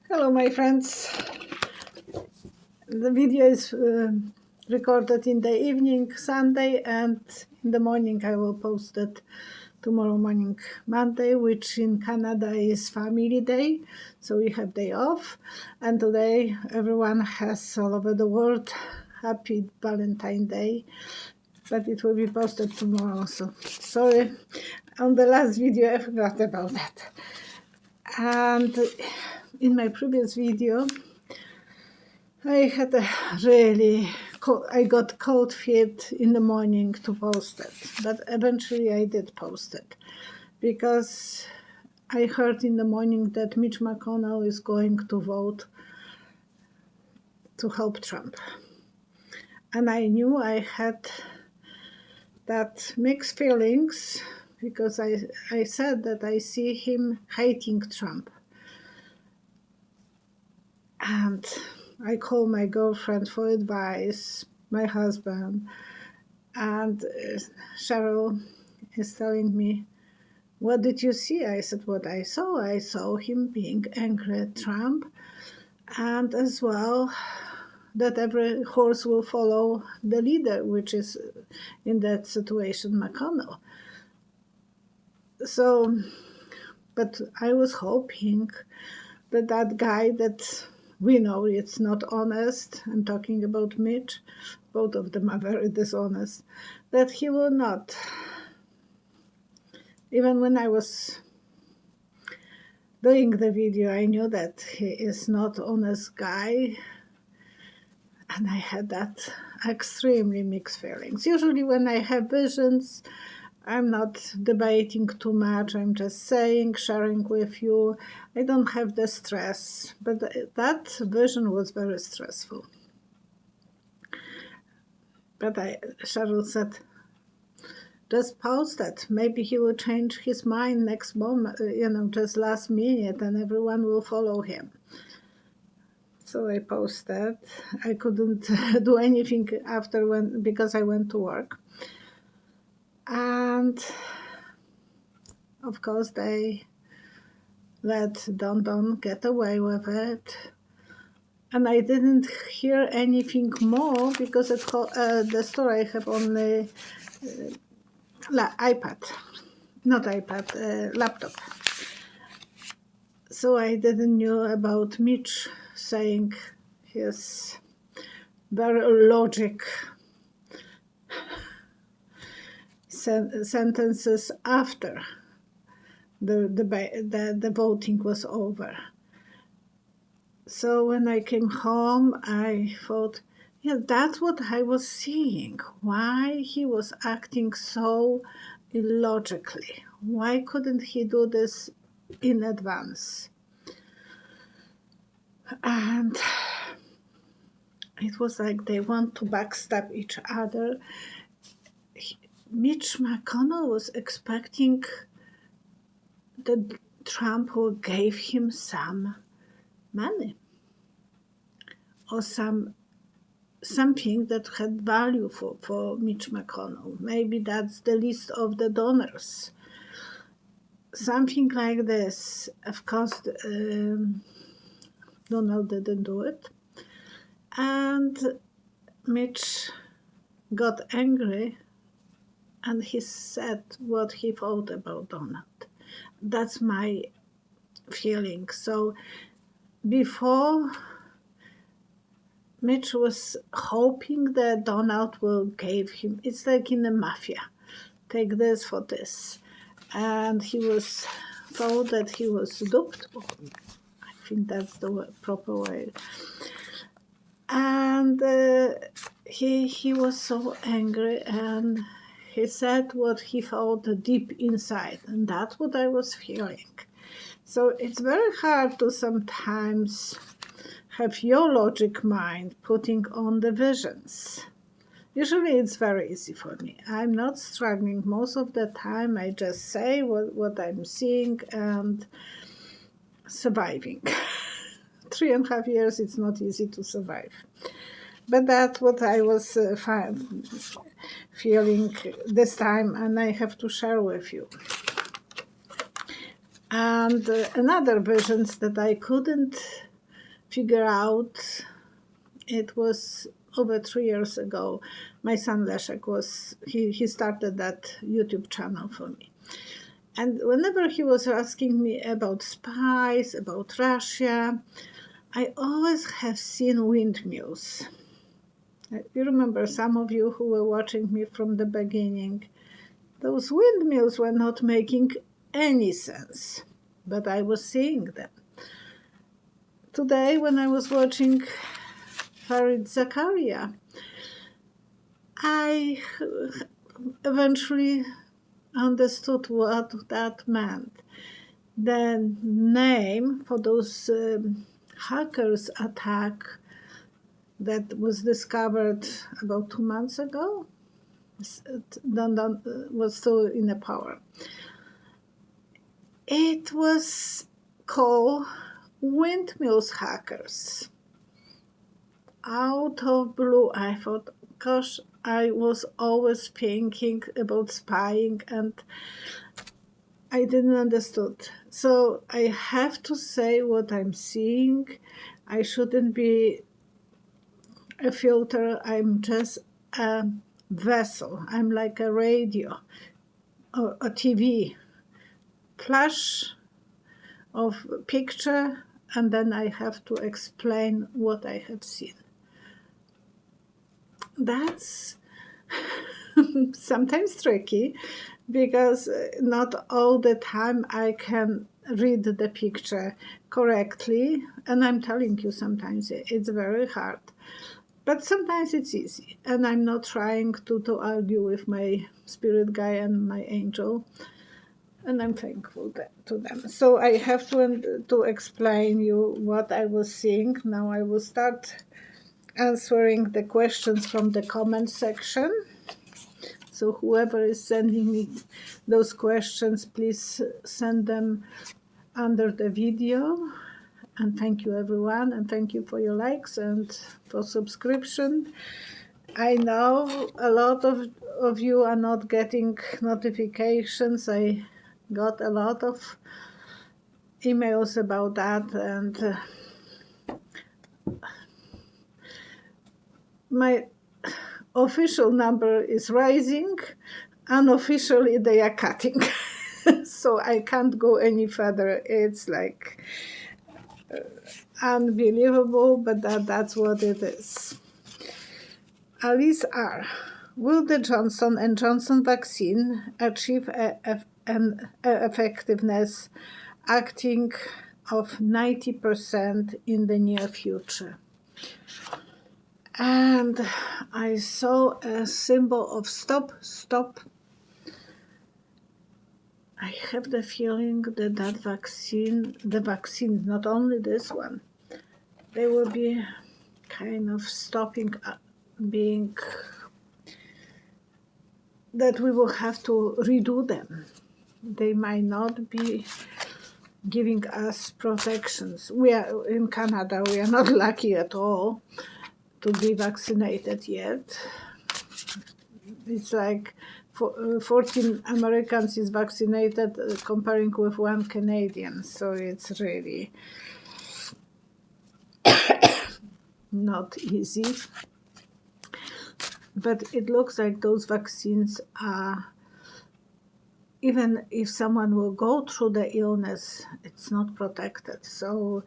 Hello my friends, the video is recorded in the evening Sunday, and in the morning I will post it tomorrow morning Monday, which in Canada is family day, so we have day off. And today everyone has all over the world happy Valentine Day, but it will be posted tomorrow, so sorry, on the last video I forgot about that. And in my previous video I had I got cold feet in the morning to post it, but eventually I did post it because I heard in the morning that Mitch McConnell is going to vote to help Trump. And I knew I had that mixed feelings because I said that I see him hating Trump. And I call my girlfriend for advice, my husband, and Cheryl is telling me, what did you see? I said, what I saw him being angry at Trump, and as well that every horse will follow the leader, which is in that situation McConnell. So, but I was hoping that that guy that we know it's not honest, I'm talking about Mitch, both of them are very dishonest, that he will not. Even when I was doing the video, I knew that he is not honest guy, and I had that extremely mixed feelings. Usually when I have visions, I'm not debating too much, I'm just saying, sharing with you. I don't have the stress, but that vision was very stressful. But Cheryl said, just post it. Maybe he will change his mind next moment, just last minute, and everyone will follow him. So I posted. I couldn't do anything after because I went to work. And of course they let Don get away with it. And I didn't hear anything more because at the store I have only laptop. So I didn't know about Mitch saying his very logic sentences after the voting was over. So when I came home, I thought, yeah, that's what I was seeing. Why he was acting so illogically? Why couldn't he do this in advance? And it was like they want to backstab each other. Mitch McConnell was expecting that Trump will give him some money or something that had value for Mitch McConnell. Maybe that's the list of the donors. Something like this. Of course, Donald didn't do it. And Mitch got angry and he said what he thought about Donald. That's my feeling. So before, Mitch was hoping that Donald will give him, it's like in the mafia, take this for this. And he thought that he was duped. I think that's the proper way. And he was so angry, and he said what he felt deep inside, and that's what I was feeling. So it's very hard to sometimes have your logic mind putting on the visions. Usually it's very easy for me. I'm not struggling most of the time. I just say what I'm seeing and surviving. 3.5 years, it's not easy to survive. But that's what I was feeling this time, and I have to share with you. And another versions that I couldn't figure out, it was over 3 years ago. My son Leszek he started that YouTube channel for me. And whenever he was asking me about spies, about Russia, I always have seen windmills. You remember, some of you who were watching me from the beginning, those windmills were not making any sense, but I was seeing them. Today, when I was watching Farid Zakaria, I eventually understood what that meant. The name for those hackers attack that was discovered about 2 months ago was still in the power. It was called windmills hackers. Out of blue, I thought, gosh, I was always thinking about spying and I didn't understood. So I have to say what I'm seeing. I shouldn't be a filter. I'm just a vessel. I'm like a radio or a TV. Flash of picture, and then I have to explain what I have seen. That's sometimes tricky because not all the time I can read the picture correctly, and I'm telling you, sometimes it's very hard, but sometimes it's easy, and I'm not trying to argue with my spirit guide and my angel, and I'm thankful to them. So I have to explain you what I was seeing. Now I will start answering the questions from the comment section. So whoever is sending me those questions, please send them under the video. And thank you, everyone, and thank you for your likes and for subscription. I know a lot of you are not getting notifications. I got a lot of emails about that, and my official number is rising. Unofficially, they are cutting. So I can't go any further. It's like unbelievable, but that's what it is. Alice R. Will the Johnson & Johnson vaccine achieve an effectiveness acting of 90% in the near future? And I saw a symbol of stop. I have the feeling that the vaccine, not only this one, they will be kind of stopping being, that we will have to redo them. They might not be giving us protections. We are in Canada, we are not lucky at all to be vaccinated yet. It's like 14 Americans is vaccinated comparing with 1 Canadian, so it's really not easy. But it looks like those vaccines are, even if someone will go through the illness, it's not protected. So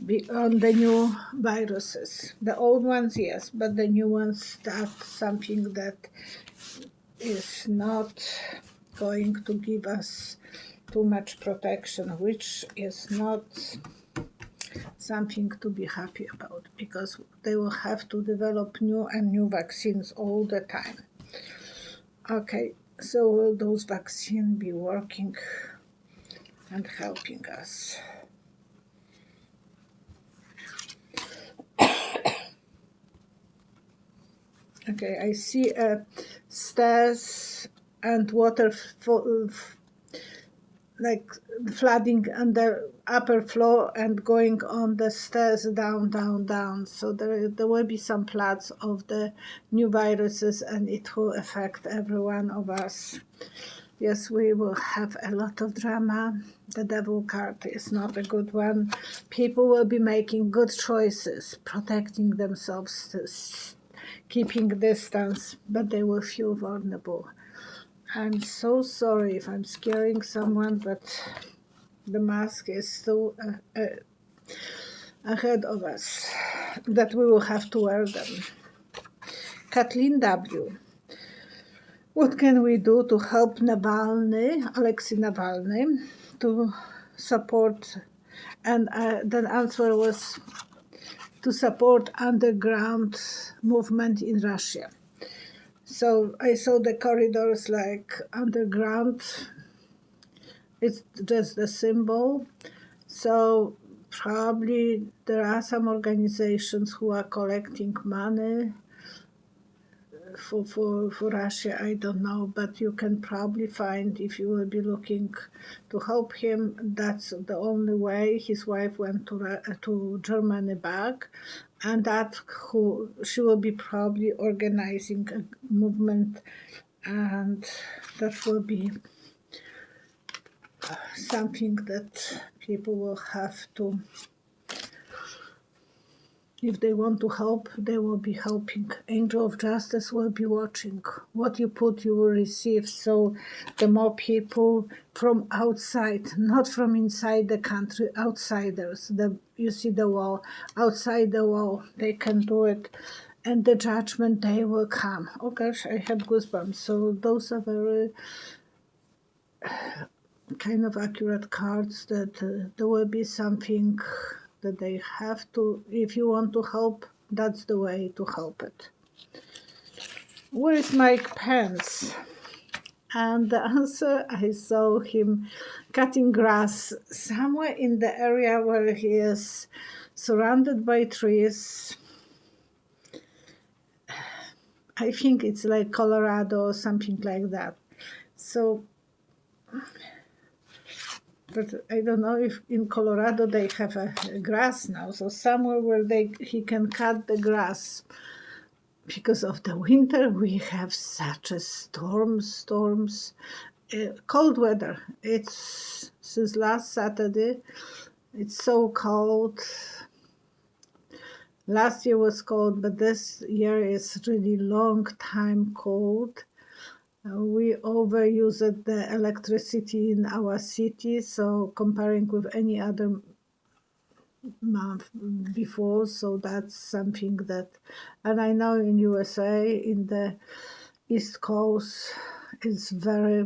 beyond the new viruses, the old ones, yes, but the new ones, that's something that is not going to give us too much protection, which is not something to be happy about, because they will have to develop new and new vaccines all the time. Okay, so will those vaccines be working and helping us? Okay, I see stairs and water like flooding on the upper floor and going on the stairs down. So there will be some floods of the new viruses, and it will affect every one of us. Yes, we will have a lot of drama. The devil card is not a good one. People will be making good choices, protecting themselves, keeping distance, but they will feel vulnerable. I'm so sorry if I'm scaring someone, but the mask is still ahead of us, that we will have to wear them. Kathleen W. What can we do to help Alexei Navalny, to support? And the answer was to support underground movement in Russia. So I saw the corridors like underground. It's just the symbol. So probably there are some organizations who are collecting money for Russia, I don't know, but you can probably find, if you will be looking to help him, that's the only way. His wife went to Germany back, and she will be probably organizing a movement, and that will be something that people will have to, if they want to help, they will be helping. Angel of Justice will be watching. What you put, you will receive. So the more people from outside, not from inside the country, outsiders, you see the wall, outside the wall, they can do it. And the judgment day will come. Oh gosh, I have goosebumps. So those are very kind of accurate cards, that there will be something that they have to, if you want to help, that's the way to help it. Where is Mike Pence? And the answer, I saw him cutting grass somewhere in the area where he is surrounded by trees. I think it's like Colorado or something like that. So, but I don't know if in Colorado they have a grass now. So somewhere where he can cut the grass. Because of the winter, we have such a storms, cold weather. It's since last Saturday. It's so cold. Last year was cold, but this year is really long time cold. We overused the electricity in our city, so comparing with any other month before, so that's something that, and I know in USA, in the East Coast, it's very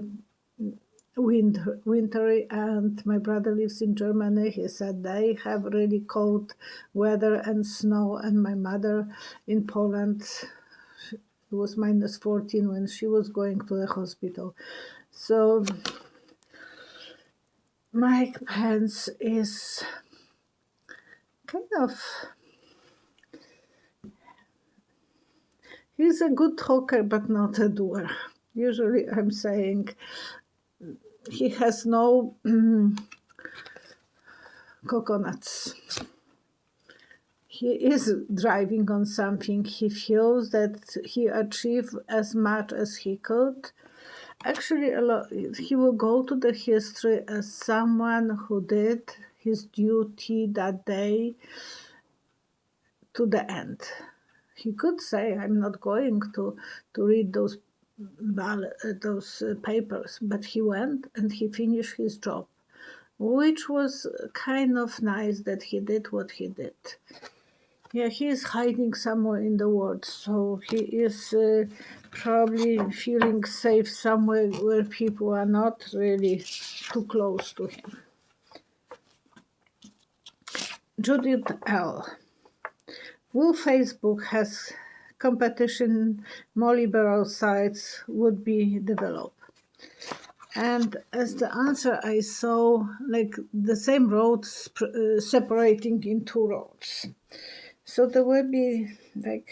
wintry, and my brother lives in Germany. He said they have really cold weather and snow, and my mother in Poland, it was -14 when she was going to the hospital. So Mike Pence is kind of, he's a good talker but not a doer. Usually I'm saying he has no coconuts. He is driving on something. He feels that he achieved as much as he could. Actually, he will go to the history as someone who did his duty that day to the end. He could say, I'm not going to read those papers, but he went and he finished his job, which was kind of nice that he did what he did. Yeah, he is hiding somewhere in the world, so he is probably feeling safe somewhere where people are not really too close to him. Judith L. Will Facebook has competition, more liberal sites would be developed? And as the answer, I saw like the same roads separating in two roads. So there will be like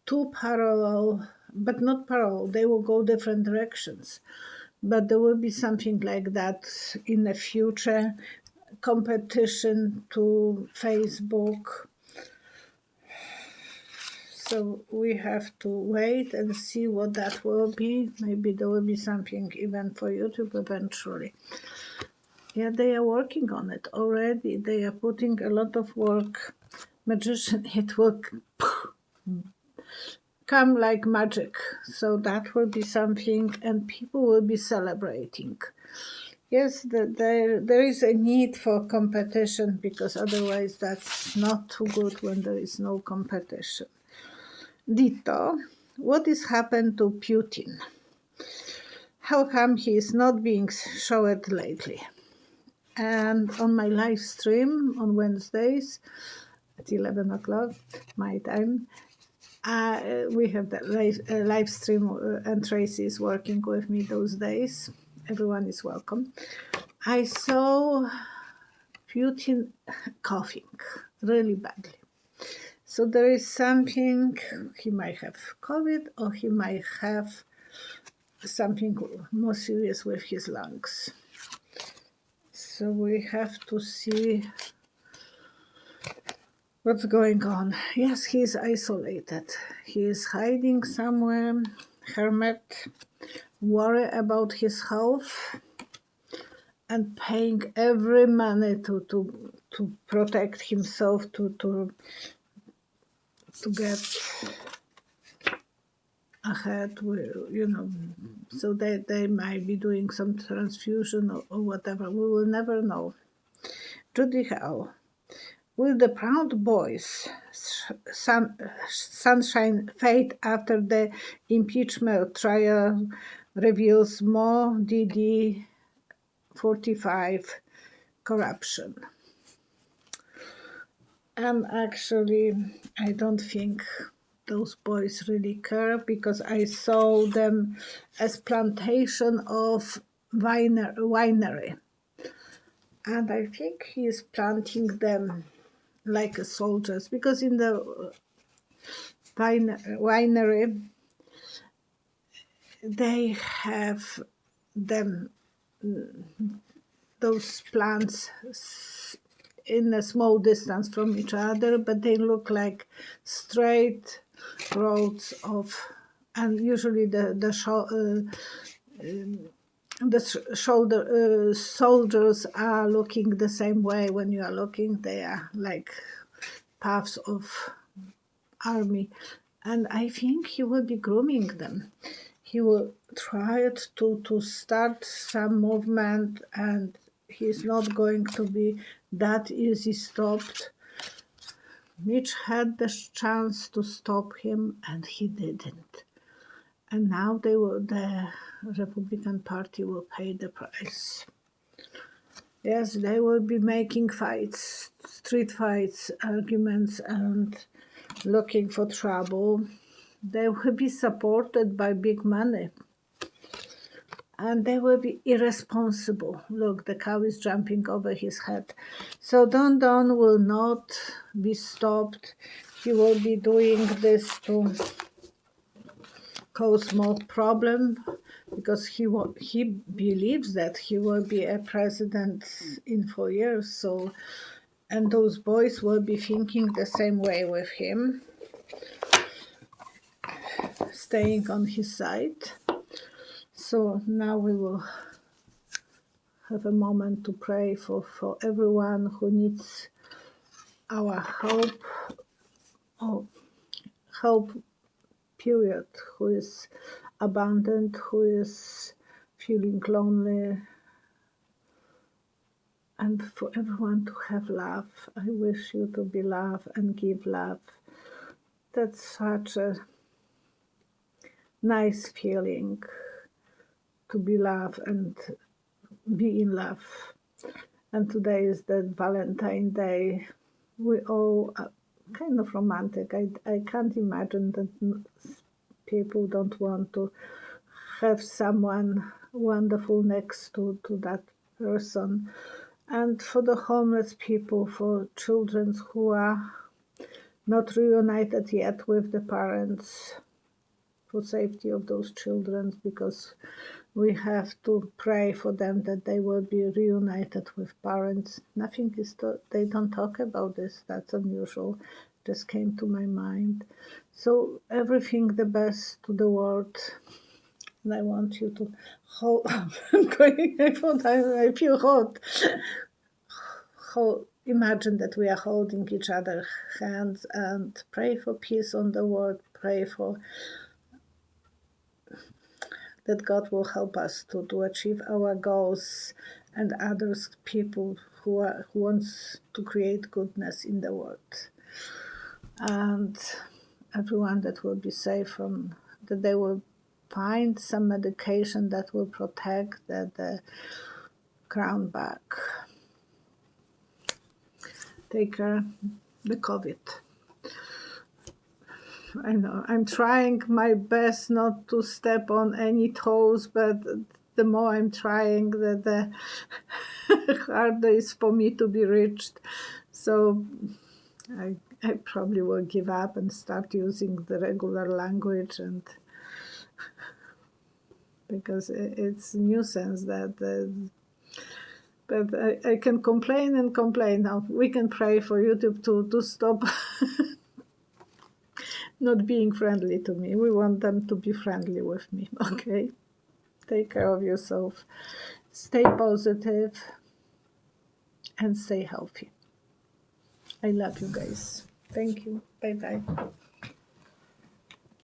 two parallel, but not parallel, they will go different directions. But there will be something like that in the future, competition to Facebook. So we have to wait and see what that will be. Maybe there will be something even for YouTube eventually. Yeah, they are working on it already. They are putting a lot of work. Magician, it will come like magic. So that will be something, and people will be celebrating. Yes, there is a need for competition, because otherwise that's not too good when there is no competition. Dito, what is happened to Putin? How come he is not being shown lately? And on my live stream on Wednesdays at 11 o'clock my time, we have the live stream, and Tracy is working with me those days. Everyone is welcome. I saw Putin coughing really badly. So there is something, he might have COVID, or he might have something more serious with his lungs. So we have to see what's going on. Yes, he is isolated. He is hiding somewhere, hermit, worry about his health, and paying every money to protect himself, to get ahead, so they might be doing some transfusion or whatever. We will never know. Judy Howe. Will the Proud Boys' sunshine fade after the impeachment trial reveals more DD 45 corruption? And actually, I don't think those boys really care, because I saw them as plantation of winery. And I think he is planting them like soldiers, because in the winery, they have them, those plants in a small distance from each other, but they look like straight roads of, and usually the soldiers are looking the same way. When you are looking, they are like paths of army. And I think he will be grooming them. He will try to start some movement, and he's not going to be that easy stopped. Mitch had the chance to stop him, and he didn't. And now the Republican Party will pay the price. Yes, they will be making fights, street fights, arguments, and looking for trouble. They will be supported by big money. And they will be irresponsible. Look, the cow is jumping over his head. So Don will not be stopped. He will be doing this to cause more problem, because he believes that he will be a president in 4 years. So, and those boys will be thinking the same way with him, staying on his side. So now we will have a moment to pray for everyone who needs our hope period, who is abandoned, who is feeling lonely, and for everyone to have love. I wish you to be love and give love. That's such a nice feeling, to be love and be in love. And today is the Valentine Day. We all are kind of romantic. I can't imagine that people don't want to have someone wonderful next to that person. And for the homeless people, for children who are not reunited yet with the parents, for safety of those children, because we have to pray for them that they will be reunited with parents. Nothing is, they don't talk about this. That's unusual. Just came to my mind. So everything the best to the world. And I want you to hold. I'm going. I thought I feel hot. Imagine that we are holding each other's hands and pray for peace on the world. Pray for that God will help us to achieve our goals and others people who wants to create goodness in the world. And everyone that will be safe from that they will find some medication that will protect the crown back. Take care, the COVID. I know I'm trying my best not to step on any toes, but the more I'm trying, the harder it's for me to be reached. So I probably will give up and start using the regular language, and because it's nuisance that. But I can complain and complain. Now we can pray for YouTube to stop not being friendly to me. We want them to be friendly with me. Okay, take care of yourself, stay positive, and stay healthy. I love you guys. Thank you. Bye bye.